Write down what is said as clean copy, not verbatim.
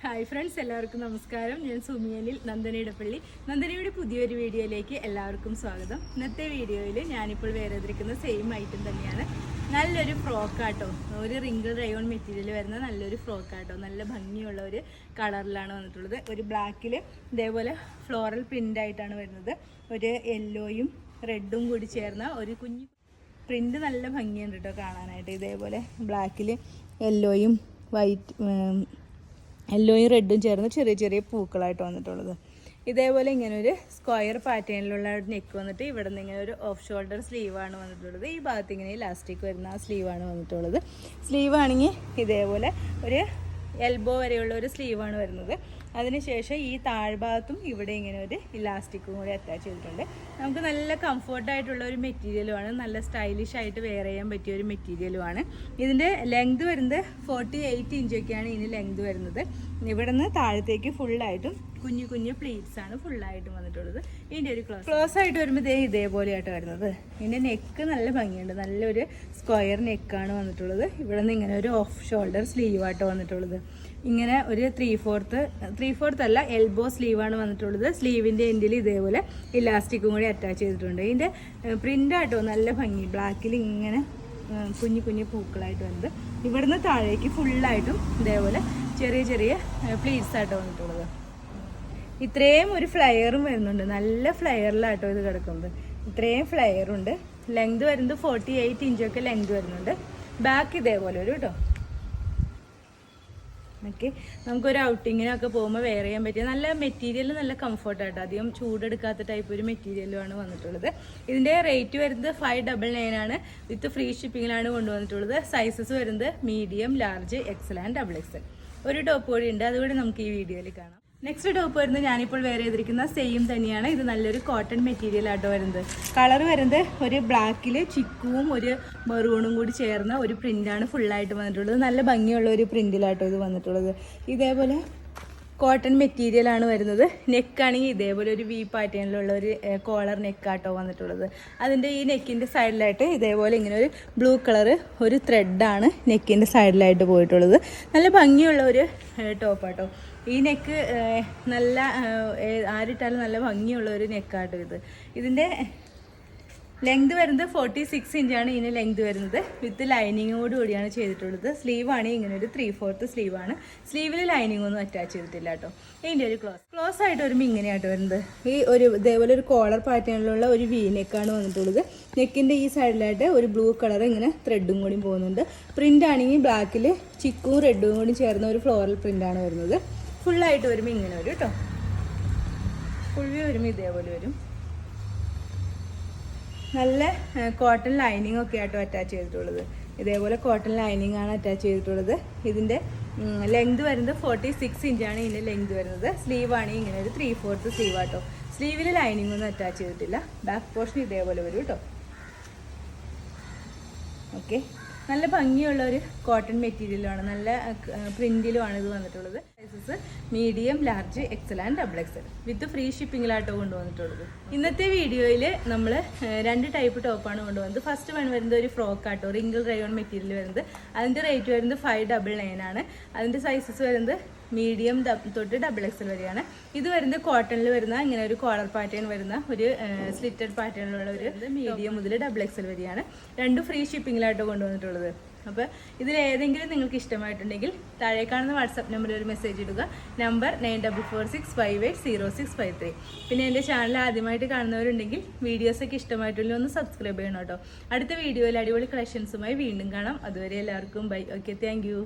Hi friends, എല്ലാവർക്കും നമസ്കാരം. ഞാൻ സുമിയനിൽ നന്ദനയുടെ നന്ദനയുടെ പുതിയൊരു വീഡിയോയിലേക്ക് എല്ലാവർക്കും സ്വാഗതം. ഇന്നത്തെ വീഡിയോയിൽ ഞാനിപ്പോൾ വേറെതിരിക്കുന്ന സെയിം ഐറ്റം തന്നെയാണ്. നല്ലൊരു ഫ്രോക്കാട്ടോ, ഒരു റിങ്കിൾ റയോൺ മെറ്റീരിയൽ വരുന്ന നല്ലൊരു ഫ്രോക്കാട്ടോ. നല്ല ഭംഗിയുള്ള ഒരു കളറിലാണ് വന്നിട്ടുള്ളത്. ഒരു ബ്ലാക്കിൽ ഇതേപോലെ ഫ്ലോറൽ പ്രിൻ്റ് ആയിട്ടാണ് വരുന്നത്. ഒരു യെല്ലോയും റെഡും കൂടി ചേർന്ന ഒരു കുഞ്ഞു പ്രിൻ്റ്. നല്ല ഭംഗിയുണ്ട് കേട്ടോ കാണാനായിട്ട്. ഇതേപോലെ ബ്ലാക്കിൽ യെല്ലോയും യെല്ലോയും റെഡും ചേർന്ന് ചെറിയ ചെറിയ പൂക്കളായിട്ട് വന്നിട്ടുള്ളത്. ഇതേപോലെ ഇങ്ങനെ ഒരു സ്ക്വയർ പാറ്റേണിലുള്ള നെക്ക് വന്നിട്ട് ഇവിടെ നിന്ന് ഇങ്ങനെ ഒരു ഓഫ് ഷോൾഡർ സ്ലീവാണ് വന്നിട്ടുള്ളത്. ഈ ഭാഗത്ത് ഇങ്ങനെ ഇലാസ്റ്റിക് വരുന്ന ആ സ്ലീവാണ് വന്നിട്ടുള്ളത്. സ്ലീവ് ആണെങ്കിൽ ഇതേപോലെ ഒരു എൽബോ വരെയുള്ള ഒരു സ്ലീവാണ് വരുന്നത്. അതിനുശേഷം ഈ താഴ്ഭാഗത്തും ഇവിടെ ഇങ്ങനെ ഒരു ഇലാസ്റ്റിക്കും കൂടി അറ്റാച്ച് ചെയ്തിട്ടുണ്ട്. നമുക്ക് നല്ല കംഫർട്ടായിട്ടുള്ള ഒരു മെറ്റീരിയലുമാണ്. നല്ല സ്റ്റൈലിഷ് ആയിട്ട് വെയർ ചെയ്യാൻ പറ്റിയ ഒരു മെറ്റീരിയലുമാണ്. ഇതിൻ്റെ ലെങ്ത് വരുന്നത് 48 ഇഞ്ചൊക്കെയാണ് ഇതിന് ലെങ്ത് വരുന്നത്. ഇവിടെ നിന്ന് താഴത്തേക്ക് ഫുള്ളായിട്ടും കുഞ്ഞു കുഞ്ഞു പ്ലീറ്റ്സ് ആണ് ഫുള്ളായിട്ടും വന്നിട്ടുള്ളത്. ഇതിൻ്റെ ഒരു ക്ലോസ് ആയിട്ട് വരുമ്പോൾ ഇതേപോലെയായിട്ട് വരുന്നത്. ഇതിൻ്റെ നെക്ക് നല്ല ഭംഗിയുണ്ട്. നല്ലൊരു സ്ക്വയർ നെക്കാണ് വന്നിട്ടുള്ളത്. ഇവിടെ നിന്ന് ഇങ്ങനെ ഒരു ഓഫ് ഷോൾഡർ സ്ലീവായിട്ട് വന്നിട്ടുള്ളത്. ഇങ്ങനെ ഒരു 3/4 അല്ല, എൽബോ സ്ലീവാണ് വന്നിട്ടുള്ളത്. സ്ലീവിൻ്റെ എൻഡിൽ ഇതേപോലെ ഇലാസ്റ്റിക്കും കൂടി അറ്റാച്ച് ചെയ്തിട്ടുണ്ട്. ഇതിൻ്റെ പ്രിൻ്റായിട്ടോ നല്ല ഭംഗി. ബ്ലാക്കിൽ ഇങ്ങനെ കുഞ്ഞു കുഞ്ഞു പൂക്കളായിട്ട് വരുന്നത്. ഇവിടുന്ന് താഴേക്ക് ഫുള്ളായിട്ടും ഇതേപോലെ ചെറിയ ചെറിയ പ്ലീറ്റ്സ് ആയിട്ടോ വന്നിട്ടുള്ളത്. ഇത്രയും ഒരു ഫ്ലയറും വരുന്നുണ്ട്. നല്ല ഫ്ലയറിലാട്ടോ ഇത് കിടക്കുന്നത്. ഇത്രയും ഫ്ലയറുണ്ട്. ലെങ്ത് വരുന്നത് 48 ഇഞ്ചൊക്കെ ലെങ്ത് വരുന്നുണ്ട്. ബാക്ക് ഇതേപോലെ ഒരു കേട്ടോ. ഓക്കെ, നമുക്കൊരു ഔട്ടിങ്ങിനൊക്കെ പോകുമ്പോൾ വെയർ ചെയ്യാൻ പറ്റിയ നല്ല മെറ്റീരിയൽ, നല്ല കംഫർട്ടായിട്ട് അധികം ചൂടെടുക്കാത്ത ടൈപ്പ് ഒരു മെറ്റീരിയലുമാണ് വന്നിട്ടുള്ളത്. ഇതിൻ്റെ റേറ്റ് വരുന്നത് 599 ആണ്. വിത്ത് ഫ്രീ ഷിപ്പിങ്ങിലാണ് കൊണ്ടുവന്നിട്ടുള്ളത്. സൈസസ് വരുന്നത് medium, large, XL and XXL. ഒരു ടോപ്പ് കൂടി ഉണ്ട്, അതുകൂടി നമുക്ക് ഈ വീഡിയോയിൽ കാണാം. നെക്സ്റ്റ് ടോപ്പ് വരുന്നത് ഞാനിപ്പോൾ വെയർ ചെയ്തിരിക്കുന്ന സെയിം തന്നെയാണ്. ഇത് നല്ലൊരു കോട്ടൺ മെറ്റീരിയൽ ആട്ടോ വരുന്നത്. കളർ വരുന്നത് ഒരു ബ്ലാക്കിൽ ചിക്കുവും ഒരു മെറൂണും കൂടി ചേർന്ന ഒരു പ്രിൻ്റാണ് ഫുള്ളായിട്ട് വന്നിട്ടുള്ളത്. നല്ല ഭംഗിയുള്ള ഒരു പ്രിൻറ്റിലാട്ടോ ഇത് വന്നിട്ടുള്ളത്. ഇതേപോലെ കോട്ടൺ മെറ്റീരിയലാണ് വരുന്നത്. നെക്കാണെങ്കിൽ ഇതേപോലെ ഒരു വി പാറ്റേണിലുള്ള ഒരു കോളർ നെക്കാട്ടോ വന്നിട്ടുള്ളത്. അതിൻ്റെ ഈ നെക്കിൻ്റെ സൈഡിലായിട്ട് ഇതേപോലെ ഇങ്ങനെ ഒരു ബ്ലൂ കളറ് ഒരു ത്രെഡാണ് നെക്കിൻ്റെ സൈഡിലായിട്ട് പോയിട്ടുള്ളത്. നല്ല ഭംഗിയുള്ള ഒരു ടോപ്പാട്ടോ. ഈ നെക്ക് നല്ല ആരിട്ടാലും നല്ല ഭംഗിയുള്ള ഒരു നെക്കാട്ടോ ഇത്. ഇതിൻ്റെ ലെങ്ത് വരുന്നത് 46 ഇഞ്ചാണ് ഇതിന് ലെങ്ത് വരുന്നത്. വിത്ത് ലൈനിങ്ങോട് കൂടിയാണ് ചെയ്തിട്ടുള്ളത്. സ്ലീവാണ് ഇങ്ങനെ ഒരു 3/4 സ്ലീവാണ്. സ്ലീവിൽ ലൈനിങ് ഒന്നും അറ്റാച്ച് ചെയ്തിട്ടില്ല കേട്ടോ. ഇതിൻ്റെ ഒരു ക്ലോസ് ആയിട്ട് വരുമ്പോൾ ഇങ്ങനെയായിട്ട് വരുന്നത്. ഈ ഒരു ഇതേപോലെ ഒരു കോളർ പാറ്റേണിലുള്ള ഒരു വി നെക്കാണ് വന്നിട്ടുള്ളത്. നെക്കിൻ്റെ ഈ സൈഡിലായിട്ട് ഒരു ബ്ലൂ കളർ ഇങ്ങനെ ത്രെഡും കൂടി പോകുന്നുണ്ട്. പ്രിൻ്റ് ആണെങ്കിൽ ബ്ലാക്കിൽ ചിക്കും റെഡും കൂടി ചേർന്ന ഒരു ഫ്ലോറൽ പ്രിൻ്റാണ് വരുന്നത്. ഫുള്ളായിട്ട് വരുമ്പോൾ ഇങ്ങനെ വരും കേട്ടോ. ഫുൾ വ്യൂ വരുമ്പോൾ ഇതേപോലെ വരും. നല്ല കോട്ടൺ ലൈനിങ് ഒക്കെ ആട്ടോ അറ്റാച്ച് ചെയ്തിട്ടുള്ളത്. ഇതേപോലെ കോട്ടൺ ലൈനിങ് ആണ് അറ്റാച്ച് ചെയ്തിട്ടുള്ളത്. ഇതിൻ്റെ ലെങ്ത് വരുന്നത് 46 ഇഞ്ചാണ് ഇതിൻ്റെ ലെങ്ത് വരുന്നത്. സ്ലീവാണ് ഇങ്ങനെ ഒരു 3/4 സ്ലീവ് ആട്ടോ. സ്ലീവിൽ ലൈനിങ് ഒന്നും അറ്റാച്ച് ചെയ്തിട്ടില്ല. ബാക്ക് പോർഷൻ ഇതേപോലെ വരും കേട്ടോ. ഓക്കെ, നല്ല ഭംഗിയുള്ള ഒരു കോട്ടൺ മെറ്റീരിയലുമാണ്. നല്ല പ്രിൻറ്റിലുമാണ് ഇത് വന്നിട്ടുള്ളത്. Sizes medium, large, XL and XXL. With free ഷിപ്പിങ്ങിലാട്ടോ കൊണ്ടുവന്നിട്ടുള്ളത്. ഇന്നത്തെ വീഡിയോയിൽ നമ്മൾ 2 ടൈപ്പ് ടോപ്പാണ് കൊണ്ടുവന്നത്. ഫസ്റ്റ് വൺ വരുന്നത് ഒരു ഫ്രോക്ക് ആട്ടോ, റിങ്കിൾ റയോൺ മെറ്റീരിയൽ വരുന്നത്. അതിൻ്റെ റേറ്റ് വരുന്നത് 599 ആണ്. അതിൻ്റെ സൈസസ് വരുന്നത് മീഡിയം തൊട്ട് XXL വരെയാണ്. ഇത് വരുന്നത് കോട്ടണിൽ വരുന്ന ഇങ്ങനെ ഒരു കോളർ പാറ്റേൺ വരുന്ന ഒരു സ്ലിറ്റഡ് പാറ്റേണിലുള്ള ഒരു മീഡിയം മുതൽ XXL വരെയാണ്. രണ്ടും ഫ്രീ ഷിപ്പിങ്ങിലായിട്ടോ കൊണ്ടുവന്നിട്ടുള്ളത്. അപ്പോൾ ഇതിലേതെങ്കിലും നിങ്ങൾക്ക് ഇഷ്ടമായിട്ടുണ്ടെങ്കിൽ താഴെ കാണുന്ന വാട്സാപ്പ് നമ്പറിൽ ഒരു മെസ്സേജ് ഇടുക. നമ്പർ 9446580653. പിന്നെ എൻ്റെ ചാനൽ ആദ്യമായിട്ട് കാണുന്നവരുണ്ടെങ്കിൽ വീഡിയോസൊക്കെ ഇഷ്ടമായിട്ടുണ്ടെങ്കിൽ ഒന്ന് സബ്സ്ക്രൈബ് ചെയ്യണം കേട്ടോ. അടുത്ത വീഡിയോയിൽ അടിപൊളി കളക്ഷൻസുമായി വീണ്ടും കാണാം. അതുവരെ എല്ലാവർക്കും ബൈ. Okay, thank you.